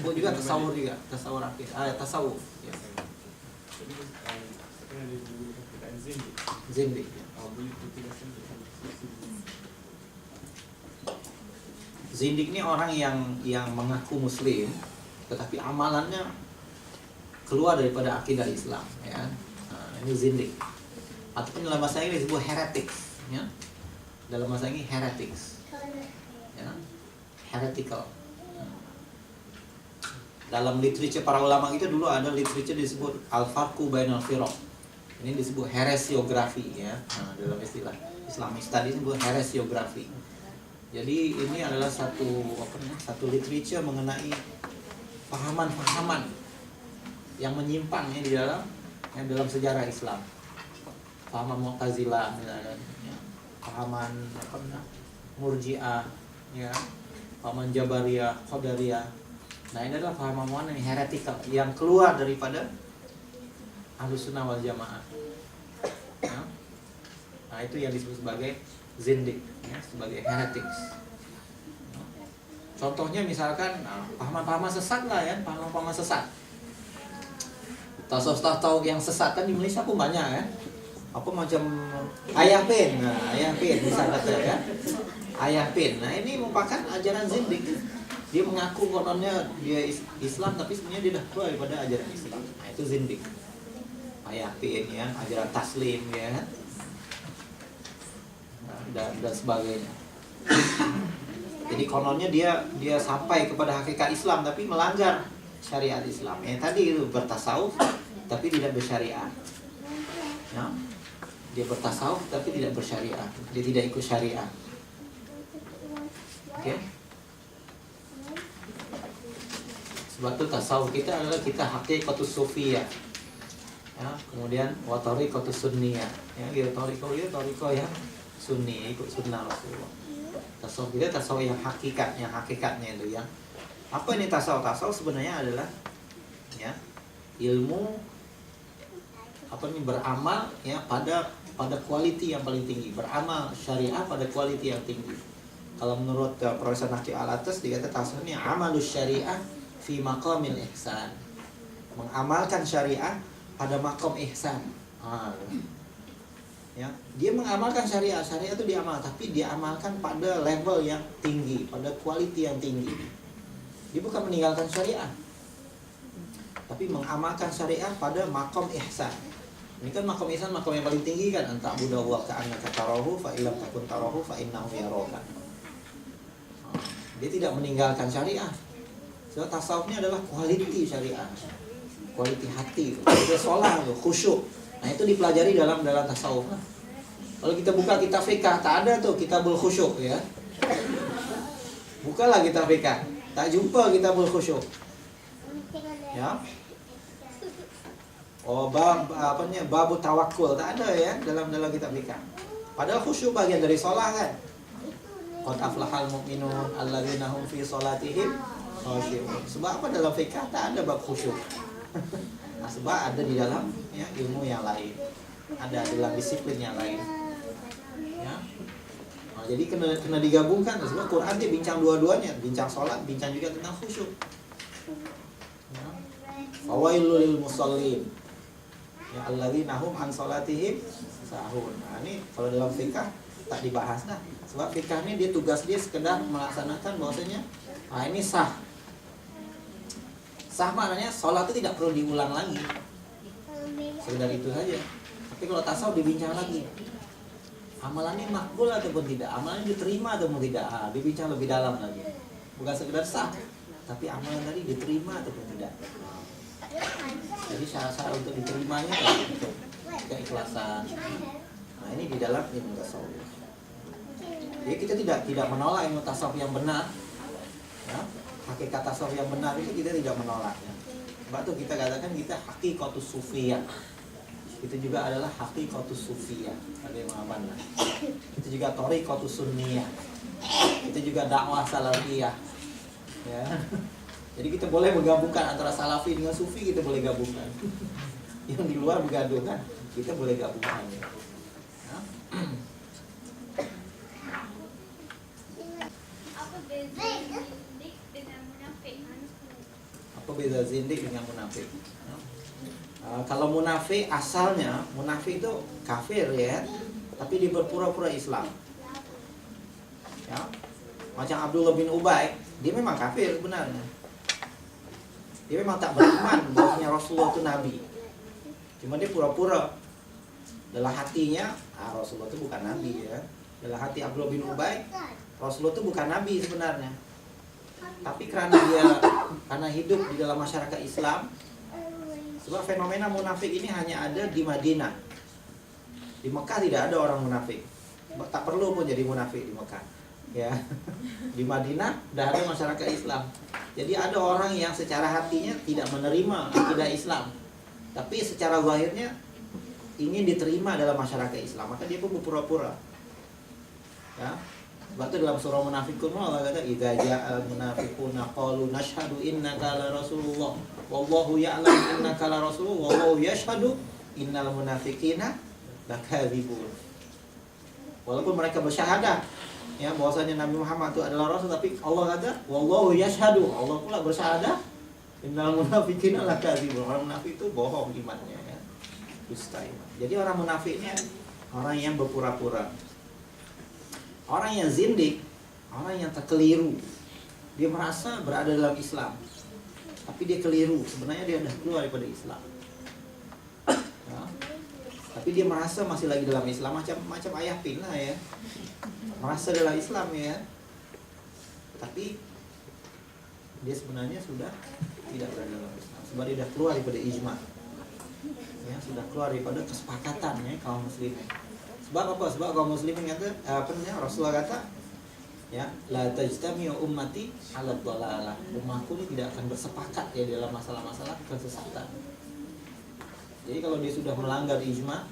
disebut juga tasawuf juga, tasawuf akidah, tasawuf. Ya. Sekarang ada juga perkataan zindik. Zindik. Ya. Boleh dijelaskan tentang Zindik ini orang yang mengaku muslim, tetapi amalannya keluar daripada akidah Islam. Ya. Nah, ini zindik. Ataupun dalam bahasa Inggris disebut heretics. Ya. Dalam bahasa Inggris heretics. Ya. Heretical. Dalam literatur para ulama itu dulu ada literatur disebut al-farqu bainal firaq. Ini disebut heresiografi ya. Nah, dalam istilah Islamic studies disebut heresiografi. Jadi ini adalah satu literatur mengenai pahaman-pahaman yang menyimpang ya, di dalam sejarah Islam. Pahaman Mu'tazilah misalkan, ya. Pahaman Murji'ah, ya. Pahaman Jabariyah, Qadariyah. Nah, ini adalah pahaman yang heretikal yang keluar daripada Ahlus Sunnah wal Jamaah. Ya. Nah, itu yang disebut sebagai zindik, ya, sebagai heretics. Contohnya misalkan pahaman-pahaman sesat lah ya, pahaman-pahaman sesat. Tasawuf yang sesat kan di Malaysia pun banyak ya. Apa macam Ayah Pin, Ayah Pin misalnya ya. Ayah Pin. Nah, ini merupakan ajaran zindik. Dia mengaku kononnya dia Islam, tapi sebenarnya dia dah keluar daripada ajaran Islam. Nah, itu zindik. Ayah Pin ya, ajaran taslim ya. Dan sebagainya. Jadi kononnya dia sampai kepada hakikat Islam tapi melanggar syariat Islam. Tadi itu bertasawuf tapi tidak bersyariat. Ya. Dia bertasawuf tapi tidak bersyariat. Dia tidak ikut syariat. Oke. Sebab itu tasawuf kita adalah kita hakikatus sufiyah. Ya, kemudian wa tariqatus sunniyah. Ya, dia tariqah yang sunni, ikut sunnah Rasulullah. Tasawuf kita tasawuf yang hakikatnya itu yang apa ini tasawuf? Tasawuf sebenarnya adalah ya ilmu beramal ya pada quality yang paling tinggi, beramal syariah pada quality yang tinggi. Kalau menurut Profesor Naqi Al-Atas dikata tasawuf ini amalus syariah fi maqamil ihsan. Mengamalkan syariah pada maqam ihsan. Ya, dia mengamalkan syariah itu diamal, tapi diamalkan pada level yang tinggi, pada quality yang tinggi. Dia bukan meninggalkan syariah, tapi mengamalkan syariah pada maqam ihsan. Ini kan maqam ihsan, maqam yang paling tinggi kan, anta budahu wa ka'annaka tarahu fa illam takun tarahu fa innahu yaraka. Dia tidak meninggalkan syariah. So, tasawufnya adalah quality syariah, quality hati, itu sholat, khusyuk. Nah, itu dipelajari dalam tasawuf. Kalau kita buka kitab fikih, tak ada tuh kitabul khusyuk ya. Bukalah kitab fikih, tak jumpa kitabul khusyuk. Ya. Oh, bab tawakkul tak ada ya dalam kitab fikih. Padahal khusyuk bagian dari sholat kan. Qad aflahal mu'minun alladzina hum fi sholatihim khashi'un. Sebab apa dalam fikih tak ada bab khusyuk. Nah, sebab ada di dalam ya, ilmu yang lain, ada dalam disiplin yang lain. Ya. Nah, jadi kena digabungkan. Sebab Quran dia bincang dua-duanya, bincang sholat, bincang juga tentang khusyuk. Ya. Fawailul lil musallin. Ya alladzina hum an sholatihim sahun. Nah, ini kalau dalam fikih tak dibahas dah. Sebab fikih ini dia tugas dia sekedar melaksanakan bahwasanya ini sah. Sah maknanya sholat itu tidak perlu diulang lagi, sekedar itu saja. Tapi kalau tasawuf dibincang lagi, amalannya makbul ataupun tidak, amalannya diterima ataupun tidak, dibincang lebih dalam lagi. Bukan sekedar sah, tapi amalan tadi diterima ataupun tidak. Jadi syarat-syarat untuk diterimanya untuk keikhlasan. Nah, ini di dalam ilmu tasawuf. Jadi kita tidak menolak ilmu tasawuf yang benar. Ya. Hakikat tasawuf yang benar itu kita tidak menolaknya. Sebab itu kita katakan kita hakikatus sufiyah. Itu juga adalah hakikatus sufiyah. Bagaimana? Itu juga thariqatus sunniyah. Itu juga dakwah salafiyah. Ya. Jadi kita boleh menggabungkan antara salafi dengan sufi, kita boleh gabungkan. Yang di luar bergaduh kan, kita boleh gabungkan. Ya. Apa beda zindik dengan munafik? Kalau munafik asalnya, munafik itu kafir ya, tapi dia berpura-pura Islam. Ya. Macam Abdullah bin Ubay, dia memang kafir sebenarnya. Dia memang tak beriman bahwasanya Rasulullah itu nabi. Cuma dia pura-pura. Dalam hatinya, Rasulullah itu bukan nabi ya. Dalam hati Abdullah bin Ubay, Rasulullah itu bukan nabi sebenarnya. Tapi karena hidup di dalam masyarakat Islam, sebab fenomena munafik ini hanya ada di Madinah. Di Mekah tidak ada orang munafik. Tak perlu pun jadi munafik di Mekah. Ya. Di Madinah sudah ada masyarakat Islam. Jadi ada orang yang secara hatinya tidak menerima akidah Islam, tapi secara zahirnya ingin diterima dalam masyarakat Islam, maka dia pun berpura-pura. Ya. Sebab itu dalam surah Munafikun Allah kata idza ja'al munafiquna qalu nashhadu innaka la rasulullah wallahu ya'lamu innaka la rasulullah wallahu yashhadu innal munafiqina lakadzibun. Walaupun mereka bersyahadat ya bahwasanya Nabi Muhammad itu adalah rasul, tapi Allah kata wallahu yashhadu, Allah pula bersyahadat innal munafiqina lakadzibun. Orang munafik itu bohong imannya ya. Dusta iman. Jadi orang munafiknya orang yang berpura-pura. Orang yang zindik, orang yang terkeliru. Dia merasa berada dalam Islam, tapi dia keliru. Sebenarnya dia sudah keluar daripada Islam. Ya. Tapi dia merasa masih lagi dalam Islam, macam ayah pin lah ya. Merasa dalam Islam ya. Tapi dia sebenarnya sudah tidak berada dalam Islam. Sebab dia sudah keluar daripada ijma. Ya, sudah keluar daripada kesepakatan ya kaum muslimin. Sebab apa? Sebab kaum muslimin kata Rasulullah kata ya la tajtami'u ummati 'ala dhalalah. Umatku ini tidak akan bersepakat ya dalam masalah-masalah kesesatan. Jadi kalau dia sudah melanggar ijma,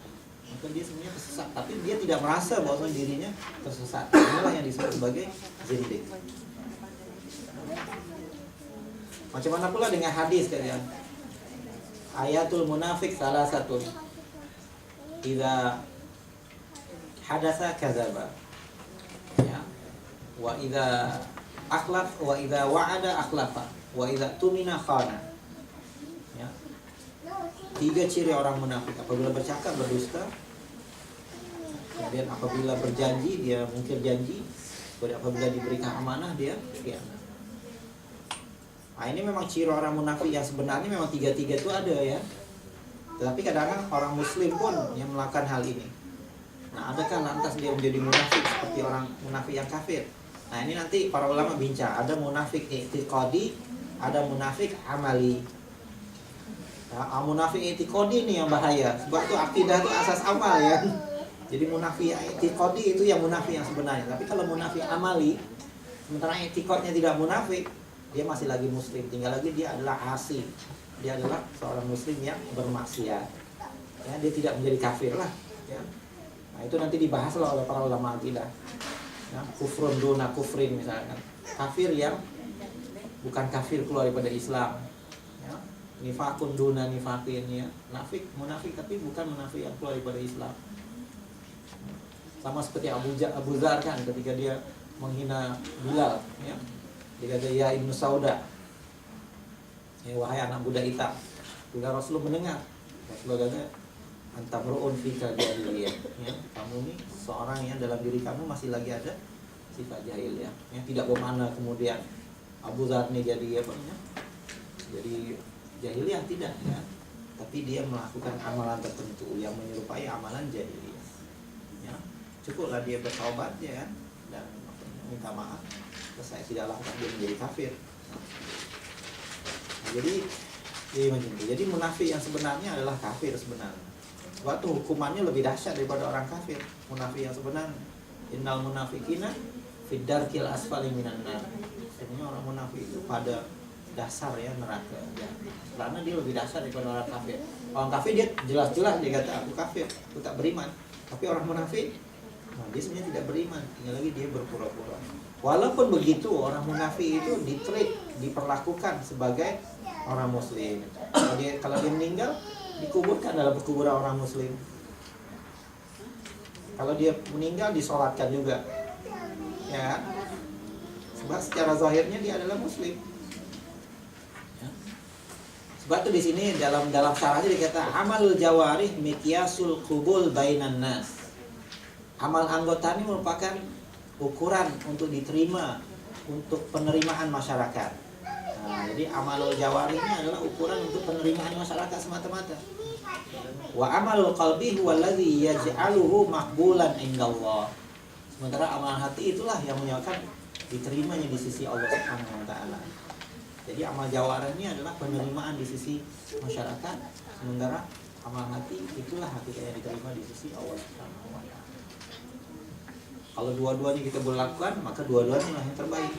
maka dia sebenarnya tersesat, tapi dia tidak merasa bahwa dirinya tersesat. Inilah yang disebut sebagai zindik. Macam mana pula dengan hadis kalian? Ayatul munafik salah satu. Idza hadasa kadzaba. Ya. Wa idza akhlaf wa idza wa'ada akhlafa wa idza tumina khana. Ya. 3 ciri orang munafik: apabila bercakap berdusta, kemudian apabila berjanji dia mungkir janji, kemudian apabila diberikan amanah dia khianat. Nah, ini memang ciri orang munafik yang sebenarnya memang 3 itu ada ya. Tetapi kadang-kadang orang muslim pun yang melakukan hal ini. Nah, adakah lantas dia menjadi munafik seperti orang munafik yang kafir? Nah, ini nanti para ulama bincang. Ada munafik i'tiqadi, ada munafik amali. Nah, munafik i'tiqadi ini yang bahaya. Sebab itu akidah itu asas amal ya. Jadi munafik i'tiqadi itu yang munafik yang sebenarnya. Tapi kalau munafik amali, sementara i'tiqadnya tidak munafik, dia masih lagi muslim. Tinggal lagi dia adalah asi. Dia adalah seorang muslim yang bermaksiat. Ya, dia tidak menjadi kafir lah. Ya. Nah, itu nanti dibahaslah oleh para ulama akidah. Ya, kufrun duna kufrin misalkan. Kafir yang bukan kafir keluar daripada Islam. Ya, nifakun duna nifakin ya. Munafik tapi bukan munafik yang keluar daripada Islam. Sama seperti Abu Dzar kan ketika dia menghina Bilal ya. Dia kata ya Ibnu Sauda. Ya, wahai anak budak hitam. Bila Rasulullah mendengar, Rasulullah kata antamru'un fika jahiliyah ya, kamu ini seorang yang dalam diri kamu masih lagi ada sifat jahiliyah ya, tidak bermakna kemudian Abu Dzar ini jadi apa ya, jadi jahiliyah tidak ya, tapi dia melakukan amalan tertentu yang menyerupai amalan jahiliyah ya, cukuplah dia bertaubat ya dan minta maaf, saya tidak lantas dia menjadi kafir. Nah, jadi munafik yang sebenarnya adalah kafir sebenarnya. Waktu hukumannya lebih dahsyat daripada orang kafir. Munafik yang sebenarnya, innal munafiqina fid darkil asfali minan nar. Sebenarnya orang munafik itu pada dasar ya neraka ya. Karena dia lebih dahsyat daripada orang kafir. Orang kafir dia jelas-jelas dia kata aku kafir, aku tak beriman. Tapi orang munafik, nah dia sebenarnya tidak beriman, tinggal lagi dia berpura-pura. Walaupun begitu, orang munafik itu diperlakukan sebagai orang muslim. Kalau dia meninggal, dikuburkan dalam kuburan orang muslim. Kalau dia meninggal disolatkan juga ya, sebab secara zahirnya dia adalah muslim ya. Sebab itu di sini dalam syarahnya dikata amalul jawarih miqyasul qubul bainan nas. Amal anggota ini merupakan ukuran untuk diterima, untuk penerimaan masyarakat. Nah, jadi amalul jawarih ini adalah ukuran untuk penerimaan masyarakat semata-mata. Wa amalul qalbi huwa alladhi yaj'aluhu maqbulan indallah. Sementara amalan hati itulah yang menyebabkan diterimanya di sisi Allah Subhanahu wa taala. Jadi amal jawarih ini adalah penerimaan di sisi masyarakat, sementara amal hati itulah hakikatnya diterima di sisi Allah Subhanahu wa taala. Kalau dua-duanya kita boleh lakukan, maka dua-duanya lah yang terbaik.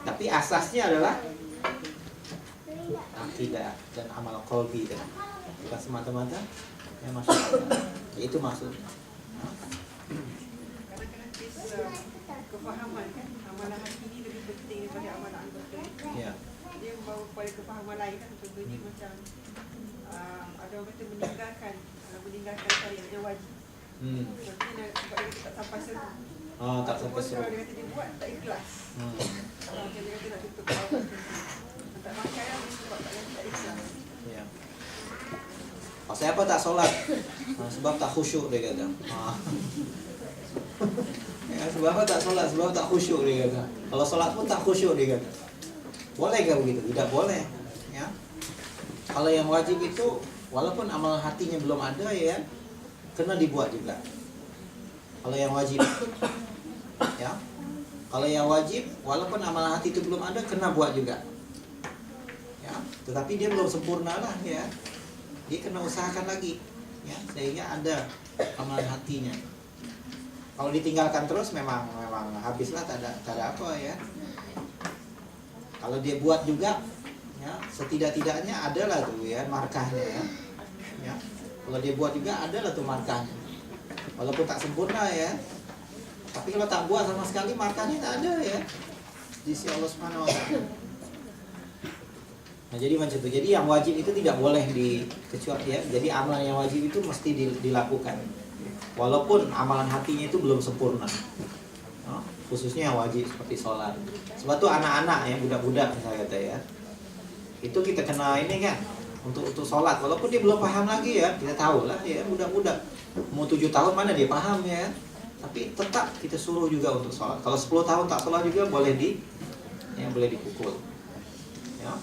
Tapi asasnya adalah akidah dan amal qalbi, bukan semata-mata yang masyarakat. Itu maksudnya. Kadang-kadang kefahaman kan, amalan hati ini lebih penting daripada amalan anggota. Ya. Dia membawa kepada kefahaman lain kan. Contohnya macam ada orang kata meninggalkan syariat dia wajib. Contohnya sebab dia tak sampai seru. Tak sampai seru. Kalau dia kata dia buat, tak ikhlas. Kalau dia kata nak tutup aurat, tak makan lah sebab tak ikhlas. Ya. Saya apa tak solat? Sebab tak khusyuk dia kata. Ya, sebab apa tak solat? Sebab tak khusyuk dia kata. Kalau solat pun tak khusyuk dia kata. Boleh ke begitu? Tidak boleh. Ya. Kalau yang wajib itu, walaupun amal hatinya belum ada ya, kena dibuat juga. Kalau yang wajib, ya. Kalau yang wajib, walaupun amal hati itu belum ada, kena buat juga. Ya. Tetapi dia belum sempurna lah ya. Dia kena usahakan lagi, ya, sehingga ada amalan hatinya. Kalau ditinggalkan terus memang habislah, tak ada apa ya. Kalau dia buat juga, ya, setidak-tidaknya adalah tuh ya markahnya ya. Ya. Kalau dia buat juga adalah tuh markahnya. Walaupun tak sempurna ya. Tapi kalau tak buat sama sekali markahnya tak ada ya. Di sisi Allah Subhanahu wa taala. Nah, jadi macam itu. Jadi yang wajib itu tidak boleh dikecuali ya. Jadi amalan yang wajib itu mesti dilakukan. Walaupun amalan hatinya itu belum sempurna. Khususnya yang wajib seperti sholat. Sebab itu anak-anak ya, budak-budak misalnya kata ya. Itu kita kena ini kan untuk sholat. Walaupun dia belum paham lagi ya, kita tahu lah ya budak-budak. Mau 7 tahun mana dia paham ya. Tapi tetap kita suruh juga untuk sholat. Kalau 10 tahun tak sholat juga boleh boleh dipukul. Ya.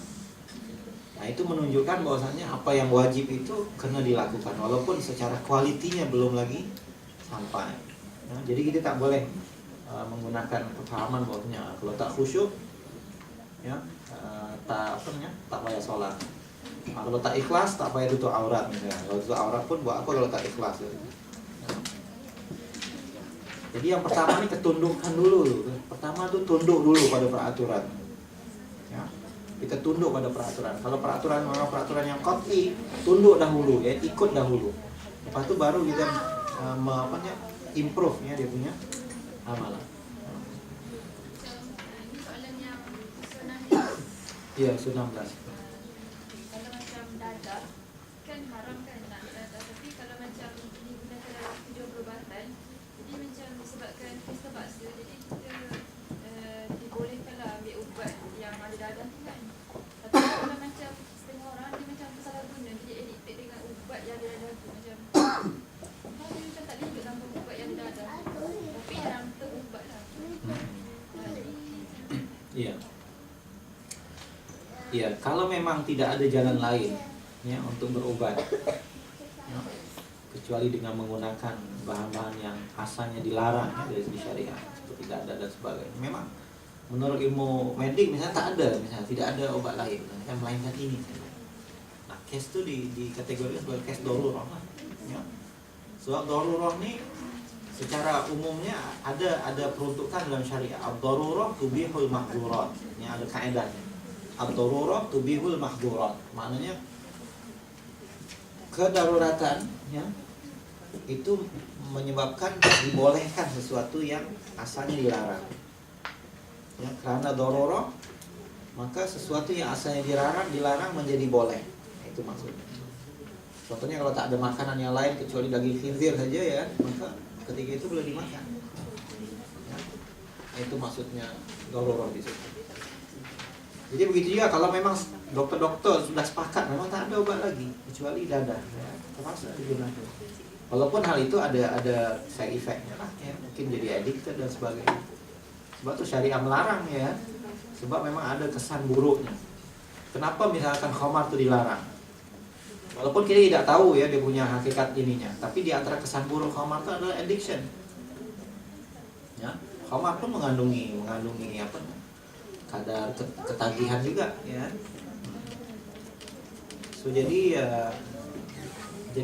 Nah, itu menunjukkan bahwasannya apa yang wajib itu kena dilakukan walaupun secara kualitinya belum lagi sampai. Ya, jadi kita tak boleh menggunakan kepahaman bahwasanya kalau tak khusyuk ya tak payah sholat. Kalau tak ikhlas tak payah tutup aurat misalnya. Kalau tutup aurat pun buat apa kalau tak ikhlas ya. Jadi yang pertama ini ketundukan dulu. Pertama tuh tunduk dulu pada peraturan. Ya. Kita tunduk pada peraturan. Kalau peraturan memang peraturan yang qat'i, tunduk dahulu ya, ikut dahulu. Lepas itu baru kita improve ya dia punya amalan. Iya, sunnah 16. Kalau macam dadah kan haram kan nak dadah, tapi kalau macam digunakan dalam tujuan perubatan, jadi macam disebabkan kes terpaksa, jadi kita dibolehkanlah ambil ubat yang ada dadah tu kan. Tapi kalau macam setengah orang dia macam salah guna, dia addicted dengan ubat yang ada dadah tu, macam dia macam tak limit tanpa ubat yang ada dadah, tapi dalam terubat lah. Iya. Iya, kalau memang tidak ada jalan lain ya untuk berobat, ya, kecuali dengan menggunakan bahan-bahan yang asalnya dilarang ya, dari segi syariat seperti dadah dan sebagainya. Memang menurut ilmu medik misalnya tak ada, misalnya tidak ada obat lain yang melainkan ini. Nah, case itu dikategorikan sebagai case darurah lah. Ya. Sebab darurah ini secara umumnya ada peruntukan dalam syariat. Ad-darurah tubihul mahdurat. Ini ada kaedahnya. Ad-darurah tubihul mahdurat. Maknanya kedaruratan ya, itu menyebabkan dibolehkan sesuatu yang asalnya dilarang. Ya, karena darurah maka sesuatu yang asalnya dilarang menjadi boleh. Itu maksudnya. Contohnya kalau tak ada makanan yang lain kecuali daging khinzir saja ya, maka ketika itu boleh dimakan. Ya, itu maksudnya darurah di situ. Jadi begitu juga kalau memang dokter-dokter sudah sepakat memang tak ada obat lagi kecuali dadah, ya, terpaksa digunakan. Walaupun hal itu ada side effect-nya lah, ya, mungkin jadi addicted dan sebagainya. Sebab itu syariah melarang ya, sebab memang ada kesan buruknya. Kenapa misalkan khamar itu dilarang? Walaupun kita tidak tahu ya dia punya hakikat ininya, tapi di antara kesan buruk khamar itu adalah addiction. Ya, khamar pun mengandungi apa? Kadar ketagihan juga ya. So jadi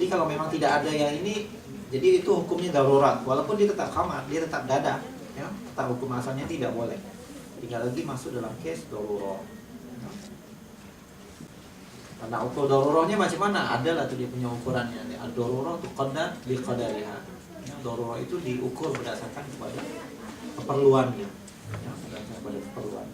kalau memang tidak ada yang ini, jadi itu hukumnya darurat. Walaupun dia tetap khamar, dia tetap dadah, ya, tetap hukum asalnya tidak boleh. Tinggal lagi masuk dalam case darurat. Karena ukur darurahnya macam mana? Ada lah tuh dia punya ukurannya. Ad-darurah tuqaddar bi qadariha. Darurah itu diukur berdasarkan kepada keperluannya. Ya, berdasarkan kepada keperluan.